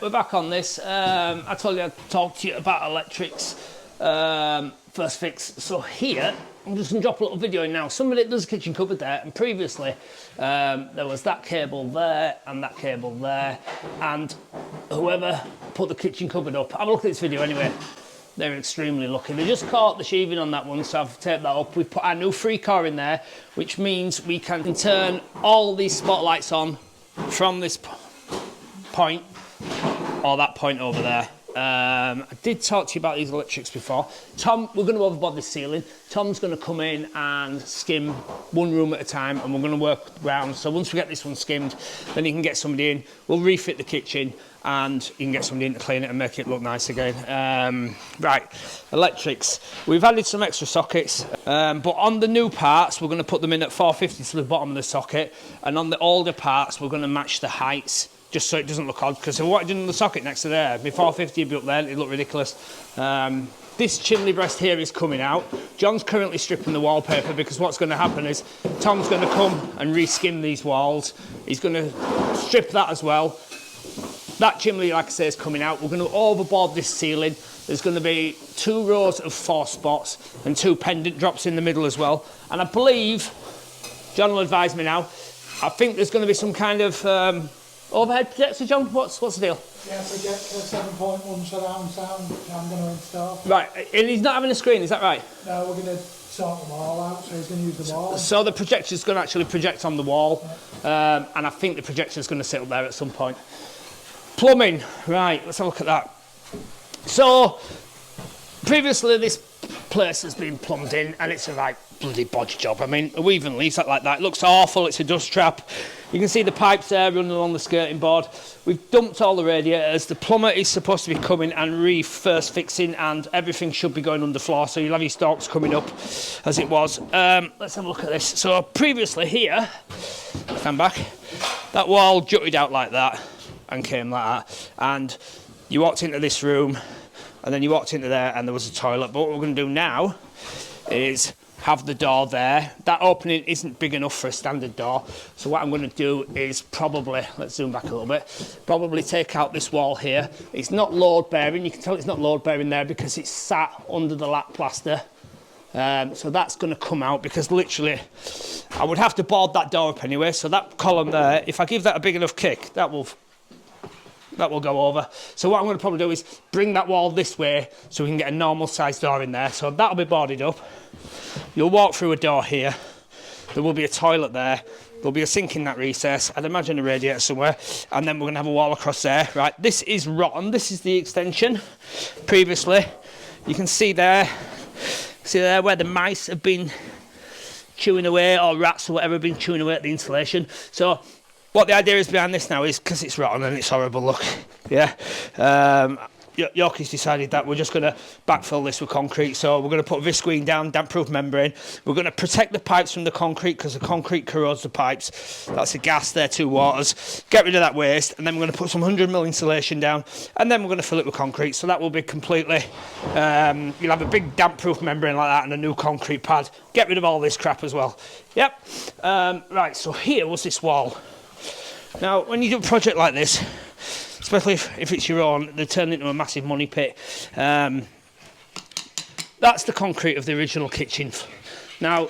We're back on this. I told you I'd talk to you about electrics first fix. So here, I'm just going to drop a little video in now. Somebody does a kitchen cupboard there, and previously there was that cable there and that cable there, and whoever put the kitchen cupboard up, have a look at this video anyway. They're extremely lucky. They just caught the sheathing on that one, so I've taped that up. We've put our new 3-core in there, which means we can turn all these spotlights on from this point or that point over there. I did talk to you about these electrics before. Tom, we're going to overboard this ceiling. Tom's going to come in and skim one room at a time, and we're going to work round. So once we get this one skimmed, then you can get somebody in. We'll refit the kitchen, and you can get somebody in to clean it and make it look nice again. Right, electrics. We've added some extra sockets, but on the new parts, we're going to put them in at 450 to the bottom of the socket, and on the older parts, we're going to match the heights, just so it doesn't look odd, because if what I did in the socket next to there, before 50 would be up there, it'd look ridiculous. This chimney breast here is coming out. John's currently stripping the wallpaper, because what's going to happen is Tom's going to come and reskim these walls. He's going to strip that as well. That chimney, like I say, is coming out. We're going to overboard this ceiling. There's going to be 2 rows of 4 spots and 2 pendant drops in the middle as well. And I believe, John will advise me now, I think there's going to be some kind of overhead projector, John. What's the deal? Yeah, projector 7.1 surround sound I'm going to install. Right, and he's not having a screen, is that right? No, we're going to sort them all out, so he's going to use the wall. So the projector's going to actually project on the wall, and I think the projector's going to sit up there at some point. Plumbing, right, let's have a look at that. So, previously this place has been plumbed in, and it's a right bloody bodge job. I mean, a weaving leaves like that. It looks awful, it's a dust trap. You can see the pipes there running along the skirting board. We've dumped all the radiators. The plumber is supposed to be coming and first fixing, and everything should be going underfloor, so you'll have your stalks coming up as it was. Let's have a look at this. So, previously here, stand back, that wall jutted out like that and came like that, and you walked into this room, and then you walked into there, and there was a toilet. But what we're going to do now is have the door there. That opening isn't big enough for a standard door, so what I'm going to do is probably, let's zoom back a little bit, probably take out this wall here. It's not load bearing. You can tell it's not load bearing there because it's sat under the lap plaster. So that's going to come out, because literally I would have to board that door up anyway. So that column there, if I give that a big enough kick, that will go over. So what I'm going to probably do is bring that wall this way so we can get a normal sized door in there. So that'll be boarded up. You'll walk through a door here. There will be a toilet there. There'll be a sink in that recess. I'd imagine a radiator somewhere. And then we're going to have a wall across there. Right, this is rotten. This is the extension. Previously, you can see there where the mice have been chewing away, or rats or whatever have been chewing away at the insulation. So what the idea is behind this now is, because it's rotten and it's horrible, look, yeah, Yorkie's decided that we're just going to backfill this with concrete. So we're going to put visqueen down, damp-proof membrane. We're going to protect the pipes from the concrete, because the concrete corrodes the pipes. That's a gas there, 2 waters. Get rid of that waste, and then we're going to put some 100mm insulation down, and then we're going to fill it with concrete. So that will be completely, you'll have a big damp-proof membrane like that and a new concrete pad. Get rid of all this crap as well. Yep. Right, so here was this wall. Now, when you do a project like this, especially if it's your own, they turn into a massive money pit. That's the concrete of the original kitchen. Now,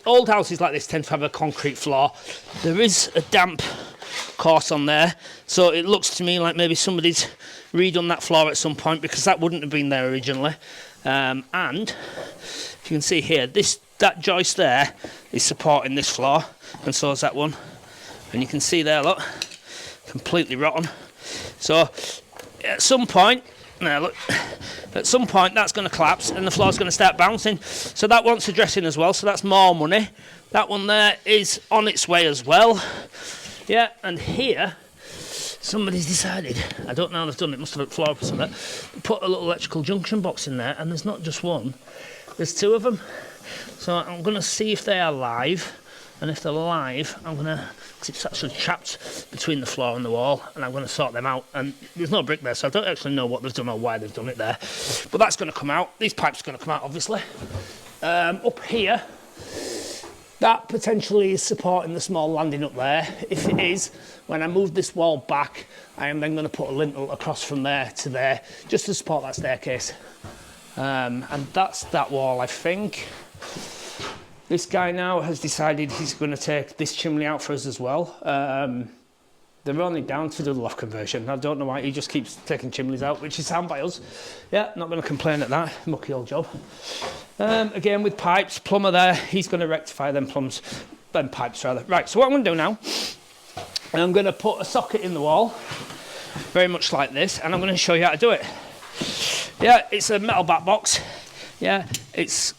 old houses like this tend to have a concrete floor. There is a damp course on there, so it looks to me like maybe somebody's redone that floor at some point, because that wouldn't have been there originally. And if you can see here, that joist there is supporting this floor, and so is that one. And you can see there, look, completely rotten. So at some point, now look, at some point that's going to collapse and the floor's going to start bouncing. So that wants addressing as well, so that's more money. That one there is on its way as well. Yeah, and here, somebody's decided, I don't know how they've done it, must have a floor up or something, put a little electrical junction box in there, and there's not just one, there's 2 of them. So I'm going to see if they are live. And if they're live, I'm going to, because it's actually trapped between the floor and the wall, and I'm going to sort them out. And there's no brick there, so I don't actually know what they've done or why they've done it there. But that's going to come out. These pipes are going to come out, obviously. Up here, that potentially is supporting the small landing up there. If it is, when I move this wall back, I am then going to put a lintel across from there to there, just to support that staircase. And that's that wall, I think. This guy now has decided he's going to take this chimney out for us as well. They're only down to do the loft conversion. I don't know why he just keeps taking chimneys out, which is sound by us. Yeah, not going to complain at that. Mucky old job. Again with pipes, plumber there. He's going to rectify them pipes rather. Right, so what I'm going to do now, I'm going to put a socket in the wall, very much like this, and I'm going to show you how to do it. Yeah, it's a metal back box. Yeah, it's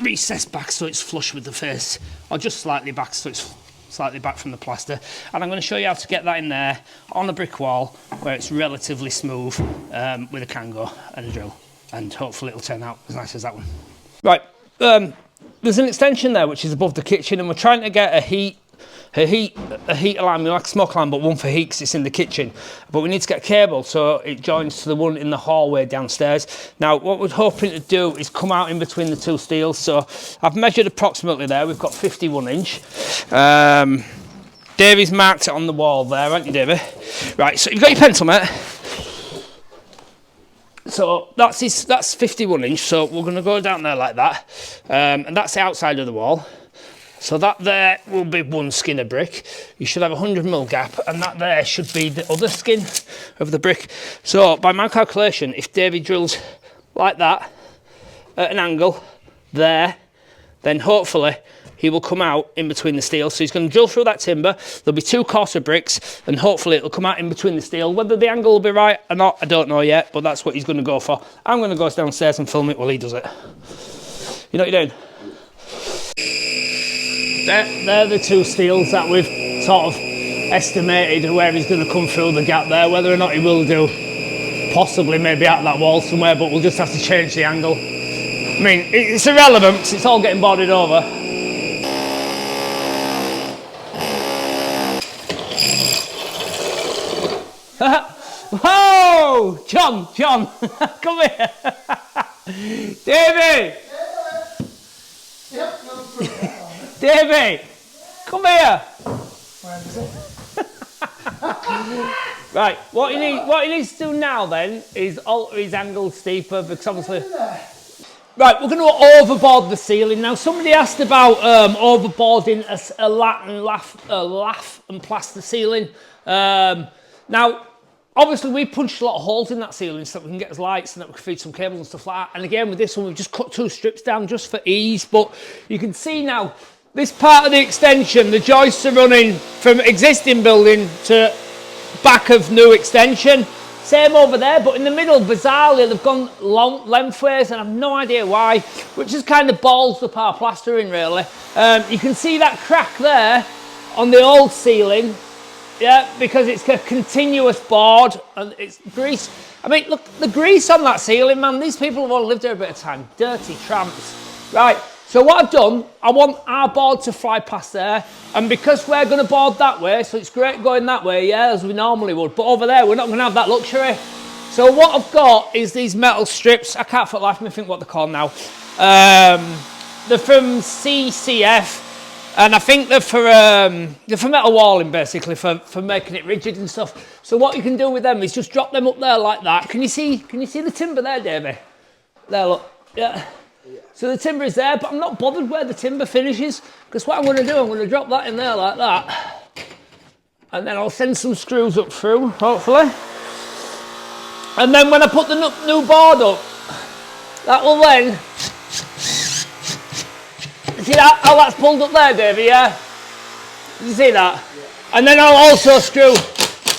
recessed back so it's flush with the face, or just slightly back so it's slightly back from the plaster. And I'm going to show you how to get that in there on a brick wall where it's relatively smooth with a Kango and a drill, and hopefully it'll turn out as nice as that one. Right, there's an extension there which is above the kitchen, and we're trying to get a heat alarm, like a smoke alarm, but one for heat because it's in the kitchen. But we need to get a cable so it joins to the one in the hallway downstairs. Now, what we're hoping to do is come out in between the two steels. So I've measured approximately there. We've got 51 inch. Davey's marked it on the wall there, haven't you, Davey? Right, so you've got your pencil, mate. So that's 51 inch. So we're going to go down there like that. And that's the outside of the wall. So that there will be one skin of brick. You should have a 100mm gap, and that there should be the other skin of the brick. So by my calculation, if Davey drills like that at an angle there, then hopefully he will come out in between the steel. So he's going to drill through that timber. There'll be 2 course of bricks, and hopefully it'll come out in between the steel. Whether the angle will be right or not, I don't know yet, but that's what he's going to go for. I'm going to go downstairs and film it while he does it. You know what you're doing? They're the 2 steels that we've sort of estimated where he's going to come through the gap there. Whether or not he will do, possibly maybe out that wall somewhere, but we'll just have to change the angle. I mean, it's irrelevant because it's all getting boarded over. Whoa! John, come here. Davey! Davey, come here. Where is it? Right, what he needs to do now then is alter his angle steeper, because obviously. Right, we're going to overboard the ceiling now. Somebody asked about overboarding a lath and plaster ceiling. Now, obviously we punched a lot of holes in that ceiling so that we can get us lights and that we can feed some cables and stuff like that. And again with this one, we've just cut 2 strips down just for ease. But you can see now, this part of the extension, the joists are running from existing building to back of new extension. Same over there, but in the middle, bizarrely, they've gone long lengthways, and I've no idea why, which has kind of balls up our plastering, really. You can see that crack there on the old ceiling, yeah, because it's a continuous board and it's grease. I mean, look, the grease on that ceiling, man, these people have all lived there a bit of time. Dirty tramps. Right. So what I've done, I want our board to fly past there, and because we're going to board that way, so it's great going that way, yeah, as we normally would, but over there we're not going to have that luxury. So what I've got is these metal strips. I can't for the life of me think what they're called now. They're from CCF, and I think they're for metal walling, basically, for making it rigid and stuff. So what you can do with them is just drop them up there like that. Can you see the timber there, Davey? There, look, yeah. So the timber is there, but I'm not bothered where the timber finishes, because what I'm going to do, I'm going to drop that in there like that. And then I'll send some screws up through, hopefully. And then when I put the new board up, that will then... See that, how that's pulled up there, Davey, yeah? You see that? Yeah. And then I'll also screw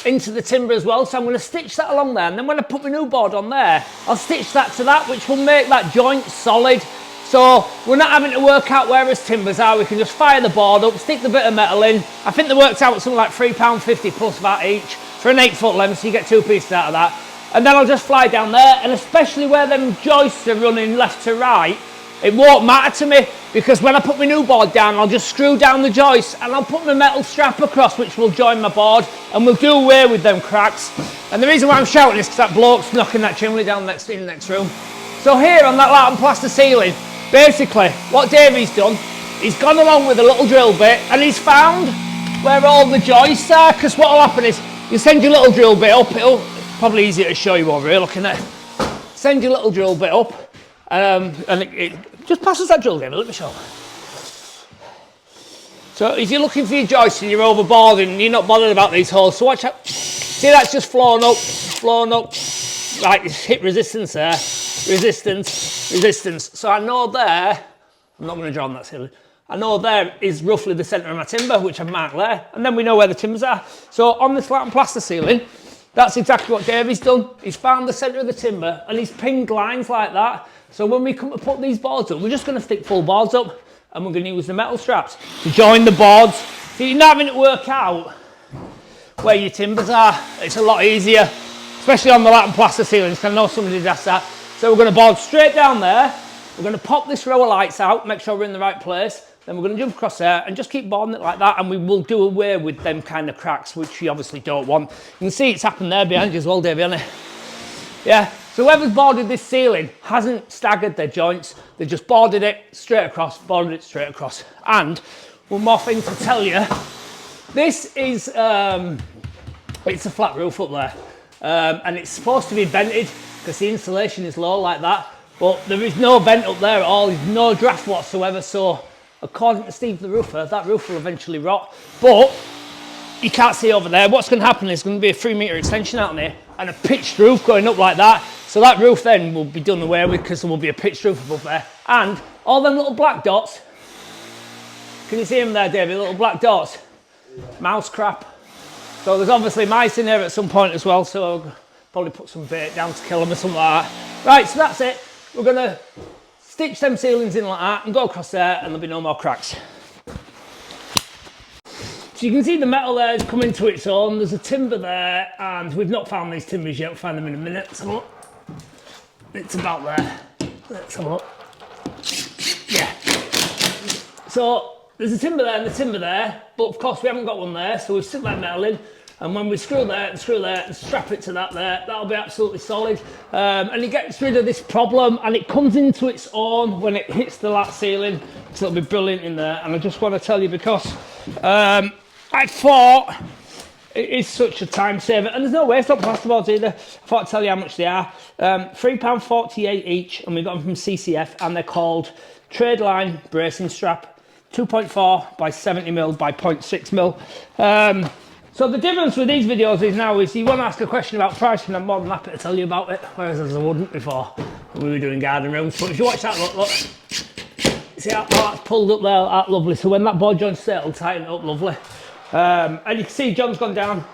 into the timber as well, so I'm going to stitch that along there, and then when I put my new board on there, I'll stitch that to that, which will make that joint solid. So we're not having to work out where his timbers are. We can just fire the board up, stick the bit of metal in. I think they worked out something like £3.50 plus VAT each for an 8-foot length, so you get 2 pieces out of that. And then I'll just fly down there, and especially where them joists are running left to right, it won't matter to me, because when I put my new board down, I'll just screw down the joists and I'll put my metal strap across, which will join my board, and we'll do away with them cracks. And the reason why I'm shouting is because that bloke's knocking that chimney down in the next room. So here on that lath and plaster ceiling, basically what Davey's done he's gone along with a little drill bit and he's found where all the joists are, because what will happen is you send your little drill bit up, it'll probably easier to show you over here looking at it. Send your little drill bit up and it just passes that drill in, let me show. So if you're looking for your joists and you're overboard and you're not bothered about these holes, so watch out. See, that's just flown up. Right, it's hit resistance there. Resistance. So I know there, I'm not going to draw on that ceiling. I know there is roughly the centre of my timber, which I've marked there. And then we know where the timbers are. So on the slat and plaster ceiling, that's exactly what Davey's done. He's found the centre of the timber and he's pinged lines like that. So when we come to put these boards up, we're just going to stick full boards up and we're going to use the metal straps to join the boards. So you're not having to work out where your timbers are. It's a lot easier, especially on the lat and plaster ceilings, because I know somebody did ask that. So we're going to board straight down there. We're going to pop this row of lights out, make sure we're in the right place. Then we're going to jump across there and just keep boarding it like that, and we will do away with them kind of cracks, which you obviously don't want. You can see it's happened there behind you as well, Davey, hasn't it? Yeah, so whoever's boarded this ceiling hasn't staggered their joints. They just boarded it straight across, And one more thing to tell you. This is, it's a flat roof up there. And it's supposed to be vented because the insulation is low like that. But there is no vent up there at all. There's no draft whatsoever. So according to Steve the roofer, that roof will eventually rot. But you can't see over there. What's going to happen is going to be a 3-metre extension out there and a pitched roof going up like that. So that roof then will be done away with because there will be a pitched roof above there. And all them little black dots, can you see them there, David? Little black dots, mouse crap. So there's obviously mice in there at some point as well. So I'll probably put some bait down to kill them or something like that. Right, so that's it. We're going to stitch them ceilings in like that and go across there and there'll be no more cracks. So you can see the metal there is coming to its own. There's a timber there and we've not found these timbers yet. We'll find them in a minute. Let's have a look. It's about there. Let's have a look. Yeah. So there's a timber there and a timber there, but of course we haven't got one there, so we've stuck that metal in. And when we screw there and strap it to that there, that'll be absolutely solid. And it gets rid of this problem and it comes into its own when it hits the lat ceiling. So it'll be brilliant in there. And I just want to tell you because I thought it is such a time saver. And there's no waste on plasterboards either. I thought I'd tell you how much they are. £3.48 each, and we got them from CCF, and they're called Trade Line Bracing Strap. 2.4 by 70mm by 0.6mm. So the difference with these videos is now is you want to ask a question about pricing, I'm more than happy to tell you about it, whereas I wouldn't before when we were doing garden rooms. But if you watch that, look, see how that's pulled up there, that's lovely. So when that board joint's set, it'll tighten it up lovely. And you can see John's gone down,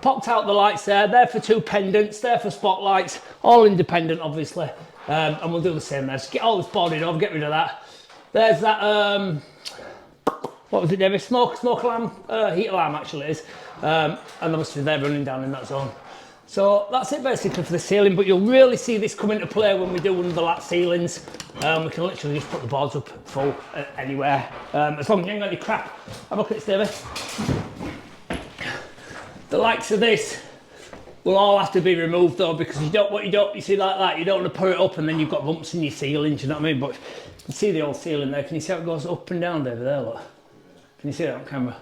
popped out the lights there for 2 pendants, there for spotlights, all independent obviously. And we'll do the same there. Just get all this boarded off, get rid of that. There's that, what was it, David? Smoke alarm, heat alarm actually it is. And obviously they're running down in that zone. So that's it basically for the ceiling, but you'll really see this come into play when we do one of the lat ceilings. We can literally just put the boards up full anywhere, as long as you ain't got any crap. Have a look at this, David. The likes of this will all have to be removed though, because you see like that, you don't want to put it up and then you've got lumps in your ceiling, do you know what I mean? But you can see the old ceiling there. Can you see how it goes up and down, David, there, look? Can you see that on camera?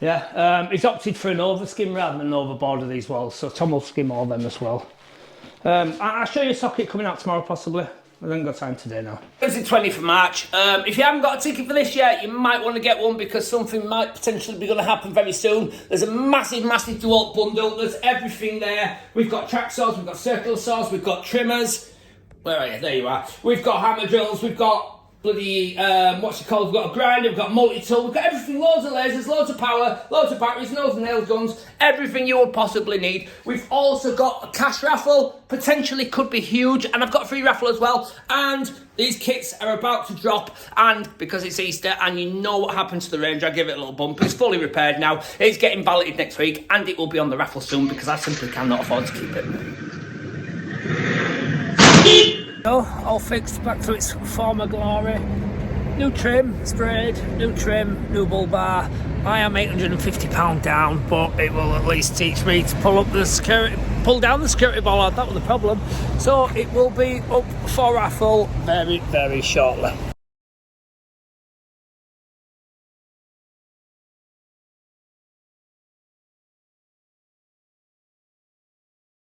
Yeah, he's opted for an over skim rather than an overboard of these walls, so Tom will skim all them as well. I'll show you a socket coming out tomorrow possibly. I haven't got time today now. It's the 20th of March. If you haven't got a ticket for this yet, you might want to get one because something might potentially be going to happen very soon. There's a massive DeWalt bundle. There's everything there. We've got track saws, we've got circular saws, we've got trimmers. Where are you? There you are. We've got hammer drills, we've got bloody, what's it called? We've got a grinder, we've got multi-tool, we've got everything, loads of lasers, loads of power, loads of batteries, nose and nail guns, everything you would possibly need. We've also got a cash raffle, potentially could be huge, and I've got a free raffle as well. And these kits are about to drop, and because it's Easter and you know what happened to the range, I give it a little bump. It's fully repaired now, it's getting balloted next week, and it will be on the raffle soon because I simply cannot afford to keep it. All fixed back to its former glory. New trim, sprayed, new trim, new bull bar. I am £850 down, but it will at least teach me to pull down the security bollard. That was the problem. So it will be up for raffle very, very shortly.